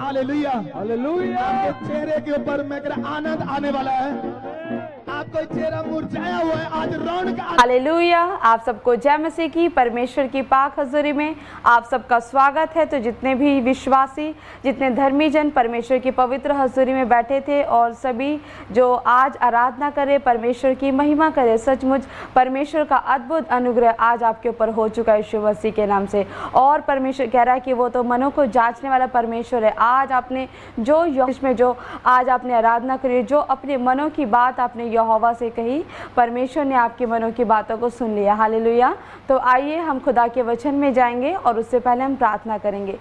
Hallelujah hallelujah. आपके चेहरे के ऊपर मैं कह रहा आनंद आने वाला है। आपका चेहरा मुरझाया हुआ है, आज रौनक हालेलुया। आप सबको जय मसीह की परमेश्वर की पाक हजूरी में आप सबका स्वागत है। तो जितने भी विश्वासी, जितने धर्मी जन परमेश्वर की पवित्र हजूरी में बैठे थे और सभी जो आज आराधना करे, परमेश्वर की महिमा करे, सचमुच परमेश्वर का अद्भुत अनुग्रह आज आपके ऊपर हो चुका है यीशु मसीह के नाम से। और परमेश्वर कह रहा है कि वो तो मनों को जांचने वाला परमेश्वर है। आज आपने जो आज आपने आराधना करी, जो अपने मनों की बात आपने यहोवा से कही, परमेश्वर ने आपके मनों की बातों को सुन लिया। हालेलुया। तो आइए हम खुदा के वचन में जाएंगे और उससे पहले हम प्रार्थना करेंगे।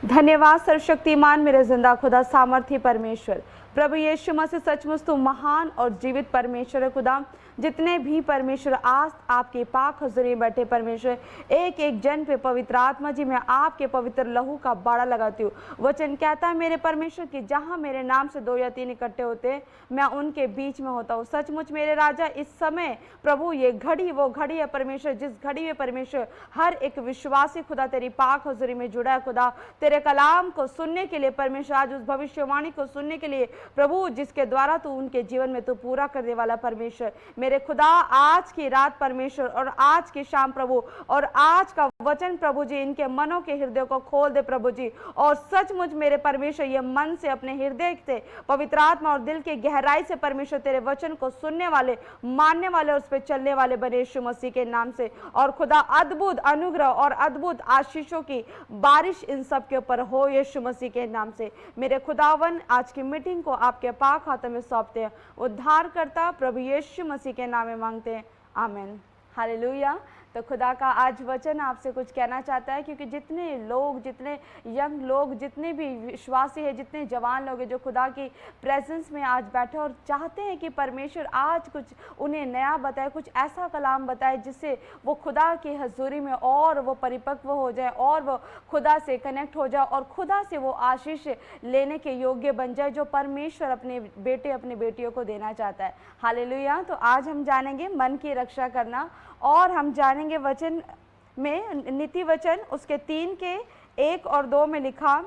धन्यवाद सर्वशक्तिमान मेरे जिंदा खुदा, सामर्थी परमेश्वर, प्रभु यीशु मसीह, सचमुच तू महान और जीवित परमेश्वर है खुदा। जितने भी परमेश्वर आज आपके पाक हज़ूरी में बैठे परमेश्वर, एक एक जन पे पवित्र आत्मा जी मैं आपके पवित्र लहू का बाड़ा लगाती हूँ। वचन कहता है मेरे परमेश्वर कि जहाँ मेरे नाम से 2 या 3 इकट्ठे होते हैं, मैं उनके बीच में होता हूँ। सचमुच मेरे राजा, इस समय प्रभु ये घड़ी वो घड़ी है परमेश्वर, जिस घड़ी में परमेश्वर हर एक विश्वासी खुदा तेरी पाक हज़ूरी में जुड़ा है खुदा, तेरे कलाम को सुनने के लिए परमेश्वर, आज उस भविष्यवाणी को सुनने के लिए प्रभु, जिसके द्वारा तू उनके जीवन में तू पूरा करने वाला परमेश्वर, मेरे खुदा आज की रात परमेश्वर और आज की शाम प्रभु और आज का वचन प्रभु जी इनके मनों के हृदय को खोल दे प्रभु जी। और सचमुच मेरे परमेश्वर ये मन से, अपने हृदय से, पवित्र आत्मा और दिल के गहराई से परमेश्वर तेरे वचन को सुनने वाले, मानने वाले और उस पर चलने वाले बने यीशु मसीह के नाम से। और खुदा अद्भुत अनुग्रह और अद्भुत आशीषों की बारिश इन सब के ऊपर हो यीशु मसीह के नाम से। मेरे खुदावन आज की मीटिंग को आपके पाक हाथों में सौंपते हैं। उद्धारकर्ता प्रभु यीशु मसीह के नाम में मांगते हैं, आमीन। हालेलुया। तो खुदा का आज वचन आपसे कुछ कहना चाहता है, क्योंकि जितने लोग, जितने यंग लोग, जितने भी विश्वासी हैं, जितने जवान लोग हैं जो खुदा की प्रेजेंस में आज बैठे और चाहते हैं कि परमेश्वर आज कुछ उन्हें नया बताए, कुछ ऐसा कलाम बताए जिससे वो खुदा की हजूरी में और वो परिपक्व हो जाए और वो खुदा से कनेक्ट हो जाए और खुदा से वो आशीष लेने के योग्य बन जाए जो परमेश्वर अपने बेटे, अपनी बेटियों को देना चाहता है। हालेलुया। तो आज हम जानेंगे मन की रक्षा करना, और हम जानेंगे वचन में नीति वचन उसके 3 के 1 और 2 में लिखा,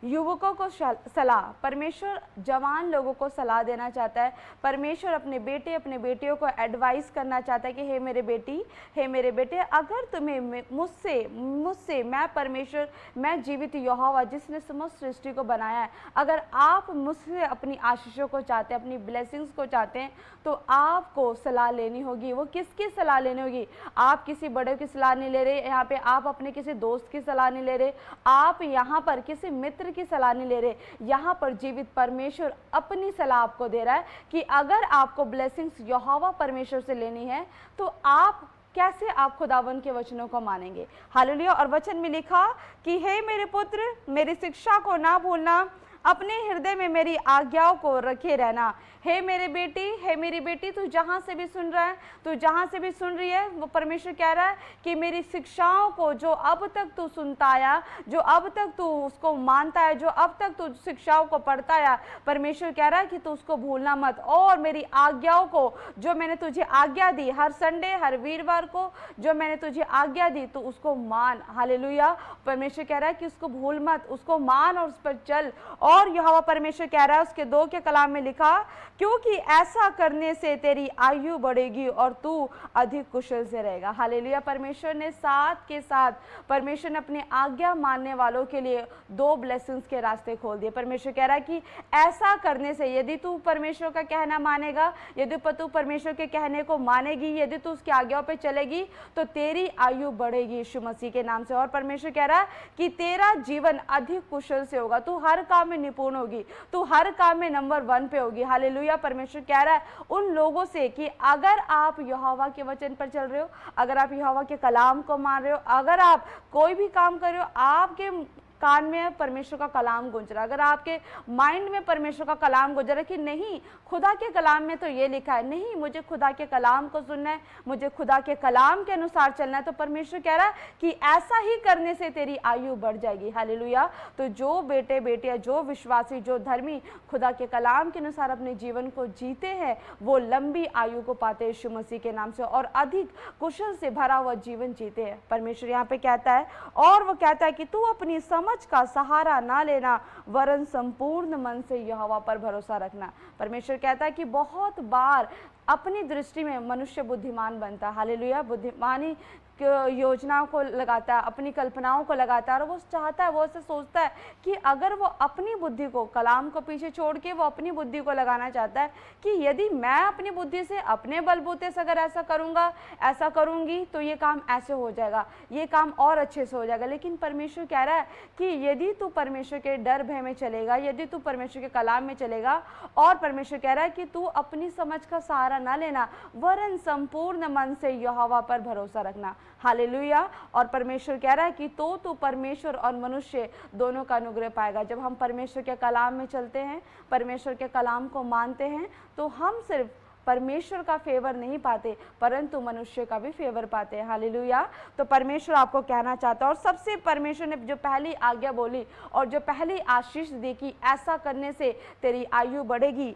युवकों को सलाह, परमेश्वर जवान लोगों को सलाह देना चाहता है। परमेश्वर अपने बेटे, अपने बेटियों को एडवाइस करना चाहता है कि हे मेरे बेटी, हे मेरे बेटे, अगर तुम्हें मुझसे मैं परमेश्वर, मैं जीवित यहोवा जिसने समस्त सृष्टि को बनाया है, अगर आप मुझसे अपनी आशीषों को चाहते हैं, अपनी ब्लेसिंग्स को चाहते हैं, तो आपको सलाह लेनी होगी। वो किसकी सलाह लेनी होगी? आप किसी बड़े की सलाह नहीं ले रहे यहाँ पे, आप अपने किसी दोस्त की सलाह नहीं ले रहे, आप यहाँ पर किसी मित्र की सलाह नहीं ले रहे, यहाँ पर जीवित परमेश्वर अपनी सलाह आपको दे रहा है कि अगर आपको ब्लेसिंग्स यहोवा परमेश्वर से लेनी है तो आप कैसे आप खुदावन के वचनों को मानेंगे। हालेलुया। और वचन में लिखा कि हे मेरे पुत्र, मेरी शिक्षा को ना भूलना, अपने हृदय में मेरी आज्ञाओं को रखे रहना। हे मेरे बेटी, हे मेरी बेटी, तू जहाँ से भी सुन रहा है, तू जहाँ से भी सुन रही है, वो परमेश्वर कह रहा है कि मेरी शिक्षाओं को जो अब तक तू सुनता आया, जो अब तक तू उसको मानता है, जो अब तक तू शिक्षाओं को पढ़ता आया, परमेश्वर कह रहा है कि तू उसको भूलना मत। और मेरी आज्ञाओं को, जो मैंने तुझे आज्ञा दी हर संडे, हर वीरवार को जो मैंने तुझे आज्ञा दी, तो उसको मान। हालेलुया। परमेश्वर कह रहा है कि उसको भूल मत, उसको मान और उस पर चल। और यहोवा परमेश्वर कह रहा है उसके 2 के कलाम में लिखा, क्योंकि ऐसा करने से तेरी आयु बढ़ेगी और तू अधिक कुशल से रहेगा। हालेलुया। परमेश्वर ने साथ के साथ परमेश्वर ने अपने आज्ञा मानने वालों के लिए 2 ब्लेसिंग्स के रास्ते खोल दिए। परमेश्वर कह रहा है कि ऐसा करने से, यदि तू परमेश्वर का कहना मानेगा, यदि तू परमेश्वर के कहने को मानेगी, यदि तू उसकी आज्ञाओं पे चलेगी, तो तेरी आयु बढ़ेगी यीशु मसीह के नाम से। और परमेश्वर कह रहा है कि तेरा जीवन अधिक कुशल से होगा, तू हर काम में निपुण होगी, तू हर काम में नंबर 1 पे होगी। हालेलुया। परमेश्वर कह रहा है उन लोगों से कि अगर आप यहोवा के वचन पर चल रहे हो, अगर आप यहोवा के कलाम को मान रहे हो, अगर आप कोई भी काम कर रहे हो, आपके कान में परमेश्वर का कलाम गूंज रहा है, अगर आपके माइंड में परमेश्वर का कलाम गूंज रहा है कि नहीं, खुदा के कलाम में तो ये लिखा है, नहीं मुझे खुदा के कलाम को सुनना है, मुझे खुदा के कलाम के अनुसार चलना है, तो परमेश्वर कह रहा है कि ऐसा ही करने से तेरी आयु बढ़ जाएगी। हालेलुया। तो जो बेटे बेटियां, जो विश्वासी, जो धर्मी खुदा के कलाम के अनुसार अपने जीवन को जीते हैं, वो लंबी आयु को पाते हैं यीशु मसीह के नाम से, और अधिक कुशल से भरा हुआ जीवन जीते हैं। परमेश्वर यहाँ पे कहता है, और वो कहता है कि तू अपनी समझ का सहारा ना लेना, वरन संपूर्ण मन से यहोवा पर भरोसा रखना। परमेश्वर कहता है कि बहुत बार अपनी दृष्टि में मनुष्य बुद्धिमान बनता है, हालेलुया, बुद्धिमानी योजनाओं को लगाता है, अपनी कल्पनाओं को लगाता है, और वो चाहता है, वो ऐसे सोचता है कि अगर वो अपनी बुद्धि को, कलाम को पीछे छोड़ के वो अपनी बुद्धि को लगाना चाहता है कि यदि मैं अपनी बुद्धि से, अपने बलबूते से अगर ऐसा करूँगा, ऐसा करूँगी तो ये काम ऐसे हो जाएगा, ये काम और अच्छे से हो जाएगा। लेकिन परमेश्वर कह रहा है कि यदि तू परमेश्वर के डर भय में चलेगा, यदि तू परमेश्वर के कलाम में चलेगा, और परमेश्वर कह रहा है कि तू अपनी समझ का सहारा ना लेना, वरन संपूर्ण मन से यहोवा पर भरोसा रखना, हालेलुया। और परमेश्वर कह रहा है कि तो परमेश्वर और मनुष्य दोनों का अनुग्रह पाएगा। जब हम परमेश्वर के कलाम में चलते हैं, परमेश्वर के कलाम को मानते हैं, तो हम सिर्फ परमेश्वर का फेवर नहीं पाते, परंतु मनुष्य का भी फेवर पाते हैं, हालेलुया। तो परमेश्वर आपको कहना चाहता है, और सबसे परमेश्वर ने जो पहली आज्ञा बोली और जो पहली आशीष दी कि ऐसा करने से तेरी आयु बढ़ेगी,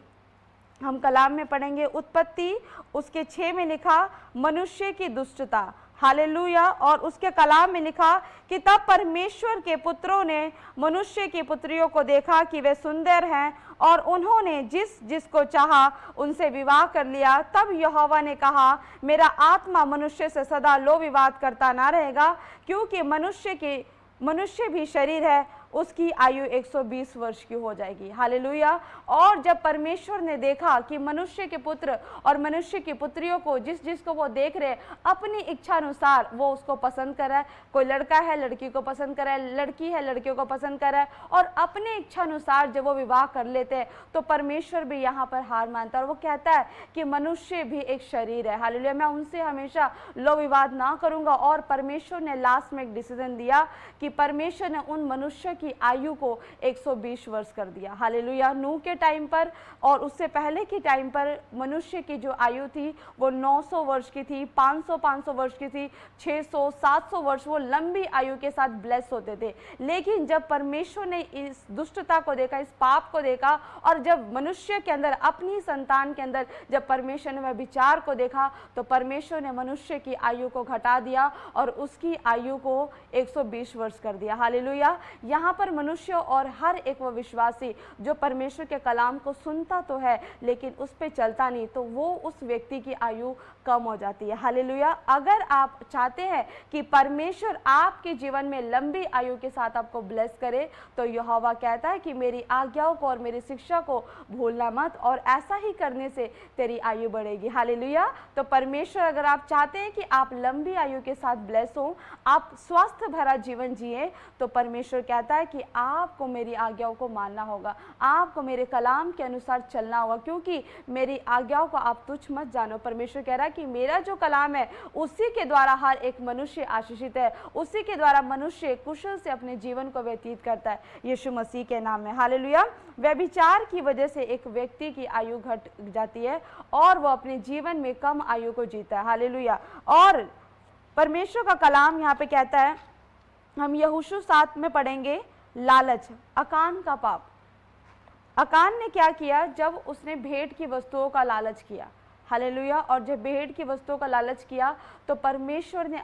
हम कलाम में पढ़ेंगे उत्पत्ति उसके 6 में लिखा मनुष्य की दुष्टता, हालेलुया। और उसके कलाम में लिखा कि तब परमेश्वर के पुत्रों ने मनुष्य की पुत्रियों को देखा कि वे सुंदर हैं, और उन्होंने जिस जिसको चाहा उनसे विवाह कर लिया। तब यहोवा ने कहा, मेरा आत्मा मनुष्य से सदा लो विवाद करता ना रहेगा, क्योंकि मनुष्य भी शरीर है, उसकी आयु 120 वर्ष की हो जाएगी, हालेलुया। और जब परमेश्वर ने देखा कि मनुष्य के पुत्र और मनुष्य की पुत्रियों को जिसको वो देख रहे अपनी इच्छा अनुसार वो उसको पसंद कर रहा है, कोई लड़का है लड़की को पसंद कर रहा है, लड़की है लड़कियों को पसंद कर रहा है, और अपने इच्छा अनुसार जब वो विवाह कर लेते हैं, तो परमेश्वर भी यहाँ पर हार मानता है, और वो कहता है कि मनुष्य भी एक शरीर है, हालेलुया, मैं उनसे हमेशा लो विवाद ना करूँगा। और परमेश्वर ने लास्ट में एक डिसीजन दिया कि परमेश्वर ने उन मनुष्य की आयु को 120 वर्ष कर दिया, हालेलुया। नूह के टाइम पर और उससे पहले के टाइम पर मनुष्य की जो आयु थी वो 900 वर्ष की थी, 500 वर्ष की थी, 600 700 वर्ष, वो लंबी आयु के साथ ब्लेस होते थे। लेकिन जब परमेश्वर ने इस दुष्टता को देखा, इस पाप को देखा, और जब मनुष्य के अंदर, अपनी संतान के अंदर जब परमेश्वर ने वह विचार को देखा, तो परमेश्वर ने मनुष्य की आयु को घटा दिया और उसकी आयु को 120 वर्ष कर दिया, हालेलुया। यहाँ पर मनुष्य और हर एक वो विश्वासी जो परमेश्वर के कलाम को सुनता तो है लेकिन उस पे चलता नहीं, तो वो उस व्यक्ति की आयु कम हो जाती है, हालेलुया। अगर आप चाहते हैं कि परमेश्वर आपके जीवन में लंबी आयु के साथ आपको ब्लेस करे, तो यहोवा कहता है कि मेरी आज्ञाओं को और मेरी शिक्षा को भूलना मत, और ऐसा ही करने से तेरी आयु बढ़ेगी, हालेलुया। तो परमेश्वर, अगर आप चाहते हैं कि आप लंबी आयु के साथ ब्लेस हो, आप स्वस्थ भरा जीवन जिए, तो परमेश्वर कहता है कि आपको मेरी आज्ञाओं को मानना होगा, आपको मेरे कलाम के अनुसार चलना होगा, क्योंकि मेरी आज्ञाओं को आप तुच्छ मत जानो। परमेश्वर कह रहा है कि मेरा जो कलाम है उसी के द्वारा हर एक मनुष्य आशीषित है, उसी के द्वारा मनुष्य कुशल से अपने जीवन को व्यतीत करता है, यीशु मसीह के नाम में, हालेलुया। व्यभिचार की वजह से एक व्यक्ति की आयु घट जाती है और वो अपने जीवन में कम आयु को जीता है, हालेलुया। और परमेश्वर का कलाम यहाँ पे कहता है, हम यहोशू 7 में पढ़ेंगे, लालच, अकान का पाप। अकान ने क्या किया? जब उसने भेंट की वस्तुओं का लालच किया, हालेलुया। और जब भेंट की वस्तुओं का लालच किया तो परमेश्वर ने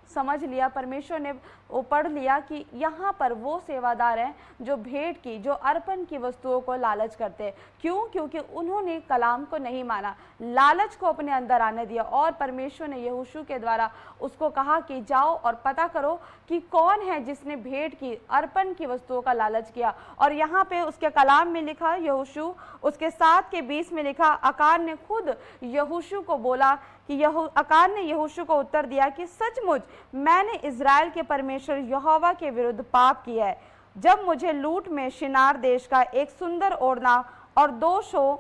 समझ लिया, परमेश्वर ने वो पढ़ लिया कि यहाँ पर वो सेवादार हैं जो भेंट की, जो अर्पण की वस्तुओं को लालच करते हैं। क्यों? क्योंकि उन्होंने कलाम को नहीं माना, लालच को अपने अंदर आने दिया। और परमेश्वर ने यहोशू के द्वारा उसको कहा कि जाओ और पता करो कि कौन है जिसने भेंट की, अर्पण की वस्तुओं का लालच किया। और यहाँ पे उसके कलाम में लिखा, यहोशू उसके 7:20 में लिखा, अकान ने खुद यहोशू को बोला कि अकान ने यहोशू को उत्तर दिया कि सचमुच मैंने इज़राइल के परमेश्वर यहोवा के विरुद्ध पाप किया है, जब मुझे लूट में शिनार देश का एक सुंदर ओढ़ना और 200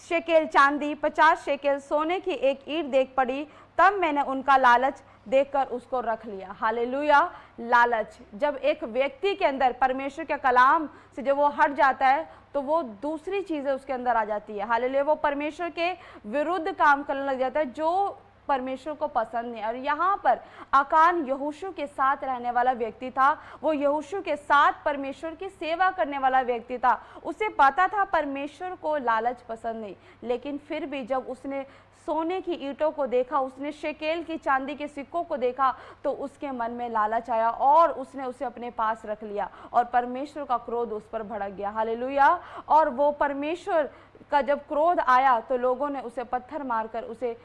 शेकेल चांदी, 50 शेकेल सोने की एक ईंट देख पड़ी, तब मैंने उनका लालच देखकर उसको रख लिया, हालेलुया। लालच, जब एक व्यक्ति के अंदर परमेश्वर के कलाम से जब वो हट जाता है तो वो दूसरी चीजें उसके अंदर आ जाती है, हालेलुया। वो परमेश्वर के विरुद्ध काम करने लग जाता है जो परमेश्वर को पसंद नहीं। और यहाँ पर अकान यहोशू के साथ रहने वाला व्यक्ति था, वो यहोशू के साथ परमेश्वर की सेवा करने वाला व्यक्ति था। उसे पता था परमेश्वर को लालच पसंद नहीं, लेकिन फिर भी जब उसने सोने की ईंटों को देखा, उसने शेकेल की चांदी के सिक्कों को देखा, तो उसके मन में लालच आया और उसने उसे अपने पास रख लिया और परमेश्वर का क्रोध उस पर भड़क गया। हालेलुया। और वो परमेश्वर का जब क्रोध आया तो लोगों ने उसे पत्थर मारकर उसे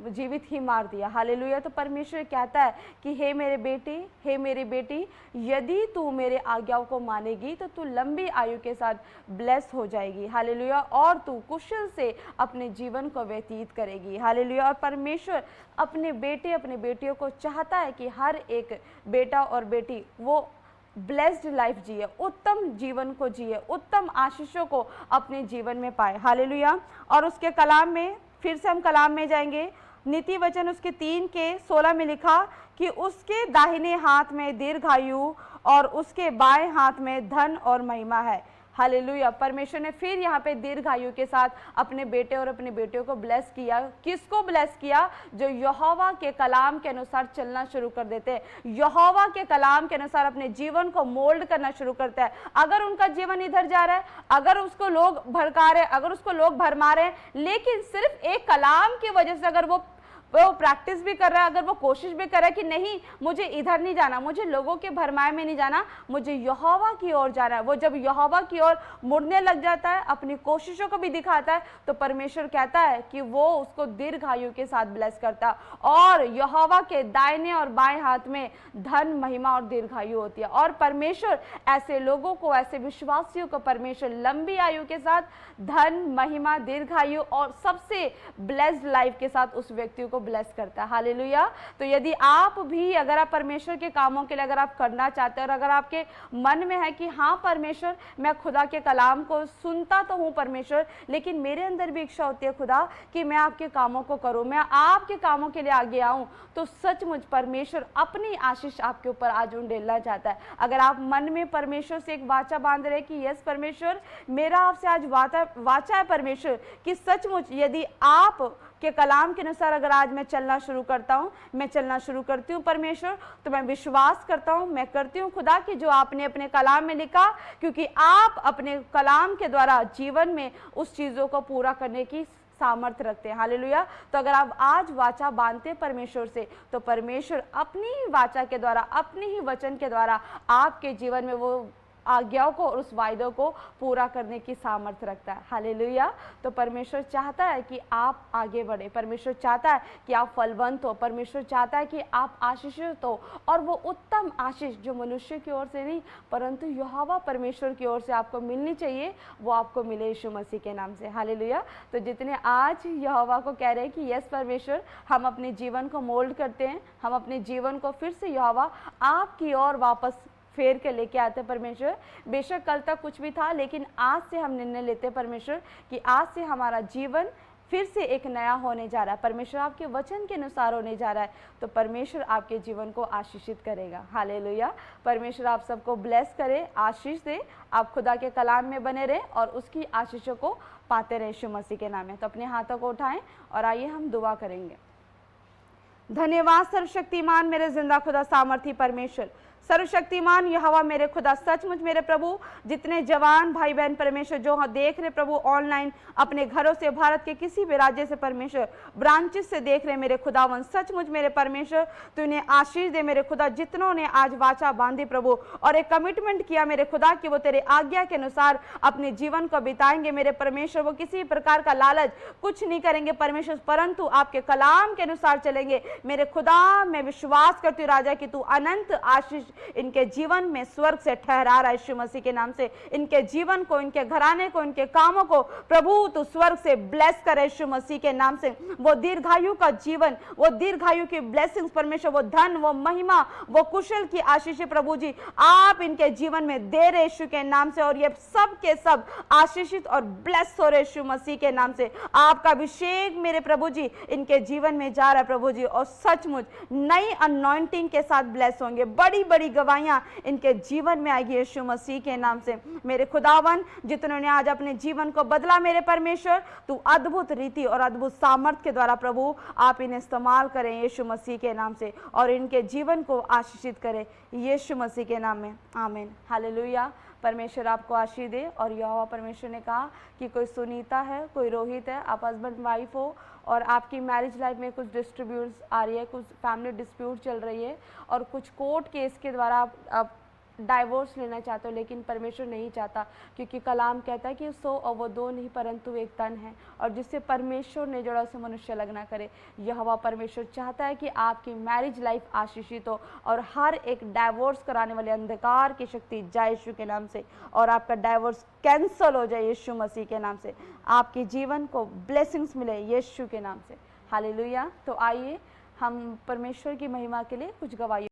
जीवित ही मार दिया। हालेलुया। तो परमेश्वर कहता है कि हे मेरे बेटे, हे मेरी बेटी, यदि तू मेरे आज्ञाओं को मानेगी तो तू लंबी आयु के साथ ब्लेस हो जाएगी। हालेलुया। और तू कुशल से अपने जीवन को व्यतीत करेगी। हालेलुया। और परमेश्वर अपने बेटे अपने बेटियों को चाहता है कि हर एक बेटा और बेटी वो ब्लेस्ड लाइफ जिए, उत्तम जीवन को जिए, उत्तम आशीषों को अपने जीवन में पाए। हालेलुया। और उसके कलाम में, फिर से हम कलाम में जाएंगे, नीति वचन उसके 3:16 में लिखा कि उसके दाहिने हाथ में दीर्घायु और उसके बाएं हाथ में धन और महिमा है। हालेलुया। परमेश्वर ने फिर यहाँ पे दीर्घायु के साथ अपने बेटे और अपनी बेटियों को ब्लेस किया। किसको ब्लेस किया? जो यहोवा के कलाम के अनुसार चलना शुरू कर देते हैं, यहोवा के कलाम के अनुसार अपने जीवन को मोल्ड करना शुरू करते हैं। अगर उनका जीवन इधर जा रहा है, अगर उसको लोग भड़का रहे, अगर उसको लोग भरमा रहे हैं, लेकिन सिर्फ एक कलाम की वजह से अगर वो प्रैक्टिस भी कर रहा है, अगर वो कोशिश भी कर रहा है कि नहीं मुझे इधर नहीं जाना, मुझे लोगों के भरमाए में नहीं जाना, मुझे यहोवा की ओर जाना है, वो जब यहोवा की ओर मुड़ने लग जाता है, अपनी कोशिशों को भी दिखाता है, तो परमेश्वर कहता है कि वो उसको दीर्घायु के साथ ब्लेस करता है। और यहोवा के दाहिने और बाएं हाथ में धन, महिमा और दीर्घायु होती है। और परमेश्वर ऐसे लोगों को, ऐसे विश्वासियों को परमेश्वर लंबी आयु के साथ धन, महिमा, दीर्घायु और सबसे ब्लेस्ड लाइफ के साथ उस व्यक्ति को ब्लेस करता है। हालेलुया। तो यदि आप भी, अगर आप परमेश्वर के कामों के लिए अगर आप करना चाहते हैं और अगर आपके मन में है कि हाँ परमेश्वर, मैं खुदा के कलाम को सुनता तो हूँ परमेश्वर, लेकिन मेरे अंदर भी इच्छा होती है खुदा कि मैं आपके कामों को करूँ, मैं आपके कामों के लिए आगे आऊँ, तो सचमुच परमेश्वर अपनी आशीष आपके ऊपर आज उंडेलना चाहता है। अगर आप मन में परमेश्वर से एक वाचा बांध रहे कि यस परमेश्वर, मेरा आपसे आज वाचा है परमेश्वर कि सचमुच यदि आप के कलाम के अनुसार अगर आज मैं चलना शुरू करता हूँ, मैं चलना शुरू करती हूँ परमेश्वर, तो मैं विश्वास करता हूँ, मैं करती हूँ खुदा कि जो आपने अपने कलाम में लिखा, क्योंकि आप अपने कलाम के द्वारा जीवन में उस चीज़ों को पूरा करने की सामर्थ्य रखते हैं। हालेलुया। तो अगर आप आज वाचा बांधते हैं परमेश्वर से, तो परमेश्वर अपनी ही वाचा के द्वारा, अपनी ही वचन के द्वारा आपके जीवन में वो आज्ञाओं को और उस वायदों को पूरा करने की सामर्थ्य रखता है। हालेलुया। तो परमेश्वर चाहता है कि आप आगे बढ़े, परमेश्वर चाहता है कि आप फलवंत हो, परमेश्वर चाहता है कि आप आशीषित हो, और वो उत्तम आशीष जो मनुष्य की ओर से नहीं परंतु यहोवा परमेश्वर की ओर से आपको मिलनी चाहिए, वो आपको मिले यीशु मसीह के नाम से। हालेलुया। तो जितने आज यहोवा को कह रहे हैं कि यस परमेश्वर, हम अपने जीवन को मोल्ड करते हैं, हम अपने जीवन को फिर से यहोवा आपकी ओर वापस फेर के लेके आते परमेश्वर। बेशक कल तक कुछ भी था, लेकिन आज से हम निर्णय लेते परमेश्वर कि आज से हमारा जीवन फिर से एक नया होने जा रहा है, परमेश्वर आपके वचन के अनुसार होने जा रहा है, तो परमेश्वर आपके जीवन को आशीषित करेगा। हालेलुया। परमेश्वर आप सबको ब्लेस करे, आशीष दे, आप खुदा के कलाम में बने रहें और उसकी आशीषों को पाते रहें यीशु मसीह के नाम में। तो अपने हाथों को उठाएं और आइए हम दुआ करेंगे। धन्यवाद सर्वशक्तिमान मेरे जिंदा खुदा, सामर्थी परमेश्वर, सर्वशक्तिमान यहोवा मेरे खुदा, सचमुच मेरे प्रभु जितने जवान भाई बहन परमेश्वर जो देख रहे प्रभु ऑनलाइन अपने घरों से, भारत के किसी भी राज्य से परमेश्वर ब्रांचेस से देख रहे मेरे खुदावन, सचमुच मेरे परमेश्वर तू इन्हें आशीष दे मेरे खुदा, जितनों ने आज वाचा बांधी प्रभु और एक कमिटमेंट किया मेरे खुदा कि वो तेरे आज्ञा के अनुसार अपने जीवन को बिताएंगे मेरे परमेश्वर, वो किसी प्रकार का लालच कुछ नहीं करेंगे परमेश्वर, परंतु आपके कलाम के अनुसार चलेंगे मेरे खुदा। मैं विश्वास करती हूँ राजा कि तू अनंत आशीष इनके जीवन में स्वर्ग से ठहरा रहा है यीशु मसीह के नाम से। इनके जीवन को, इनके घराने को, इनके कामों को प्रभु तू स्वर्ग से ब्लेस करे यीशु मसीह के नाम से। वो दीर्घायु का जीवन, वो दीर्घायु की ब्लेसिंग्स परमेश्वर, वो धन, वो महिमा, वो कुशल की आशीष प्रभु जी आप इनके जीवन में दे रहे यीशु के नाम से, और ये सब के सब आशीषित और ब्लेस हो रहे यीशु मसीह के नाम से। आपका अभिषेक मेरे प्रभु जी इनके जीवन में जा रहा है प्रभु जी, और सचमुच नई अनॉइंटिंग के साथ ब्लेस होंगे, बड़ी बड़ी गवाहियां इनके जीवन में आएगी यीशु मसीह के नाम से। मेरे खुदावन जितनों ने आज अपने जीवन को बदला मेरे परमेश्वर, तू अद्भुत रीति और अद्भुत सामर्थ के द्वारा प्रभु आप इन्हें इस्तेमाल करें यीशु मसीह के नाम से, और इनके जीवन को आशीषित करें यीशु मसीह के नाम में, आमीन। हालेलुया। परमेश्वर आपको आशीष दे। और यहोवा परमेश्वर ने कहा कि कोई सुनीता है, कोई रोहित है, आप हस्बैंड वाइफ हो और आपकी मैरिज लाइफ में कुछ डिस्ट्रीब्यूट्स आ रही है, कुछ फैमिली डिस्प्यूट चल रही है और कुछ कोर्ट केस के द्वारा आप डाइवोर्स लेना चाहते हो, लेकिन परमेश्वर नहीं चाहता, क्योंकि कलाम कहता है कि 100 और वो 2 नहीं परंतु एक तन है, और जिससे परमेश्वर ने जोड़ा उसे मनुष्य अलग ना करे। यहोवा परमेश्वर चाहता है कि आपकी मैरिज लाइफ आशीषित हो और हर एक डाइवोर्स कराने वाले अंधकार की शक्ति जाए यीशु के नाम से, और आपका डाइवोर्स कैंसल हो जाए यीशु मसीह के नाम से। आपके जीवन को ब्लेसिंग्स मिले यीशु के नाम से। हालेलुया। तो आइए हम परमेश्वर की महिमा के लिए कुछ गवाही